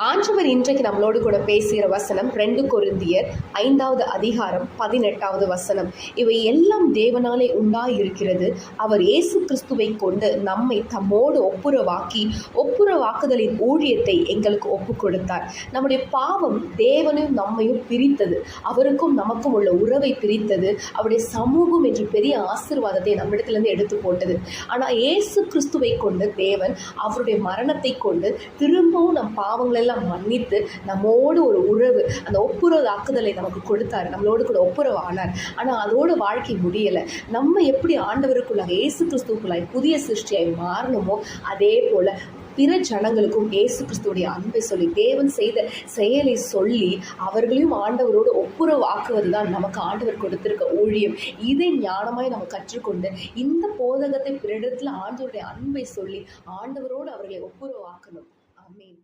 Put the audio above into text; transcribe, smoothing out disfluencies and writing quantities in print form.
ஆண்டவர் இன்றைக்கு நம்மளோடு கூட பேசுகிற வசனம் 2 கொரிந்தியர் 5வது அதிகாரம் 18வது வசனம். இவை எல்லாம் தேவனாலே உண்டாயிருக்கிறது. அவர் இயேசு கிறிஸ்துவை கொண்டு நம்மை தம்மோடு ஒப்புரவாக்குதலின் ஊழியத்தை எங்களுக்கு ஒப்பு கொடுத்தார். நம்முடைய பாவம் தேவனையும் நம்மையும் பிரித்தது, அவருக்கும் நமக்கும் உள்ள உறவை பிரித்தது. அவருடைய சமூகம் என்ற பெரிய ஆசீர்வாதத்தை நம்மிடத்திலிருந்து எடுத்து போட்டது. ஆனால் இயேசு கிறிஸ்துவை கொண்டு தேவன் அவருடைய மரணத்தை கொண்டு திரும்பவும் நம் பாவங்களை எல்லாம் மன்னித்து நம்மோடு ஒரு உறவு, அந்த ஒப்புரவாக்குதலை நமக்கு கொடுத்தாரு. நம்மளோடு கூட ஒப்புரவு ஆனார். ஆனால் அதோடு வாழ்க்கை முடியலை. நம்ம எப்படி ஆண்டவருக்குள்ளாக இயேசு கிறிஸ்துவுக்குள்ளாய் புதிய சிருஷ்டியாய் மாறணுமோ அதே போல பிற ஜனங்களுக்கும் இயேசு கிறிஸ்துவுடைய அன்பை சொல்லி, தேவன் செய்த செயலை சொல்லி அவர்களையும் ஆண்டவரோடு ஒப்புரவாக்குவது தான் நமக்கு ஆண்டவர் கொடுத்திருக்க ஊழியம். இதை ஞானமாய் நம்ம கற்றுக்கொண்டு இந்த போதகத்தை பிற இடத்துல ஆண்டவருடைய அன்பை சொல்லி ஆண்டவரோடு அவர்களை ஒப்புரவாக்கணும். ஆமென்.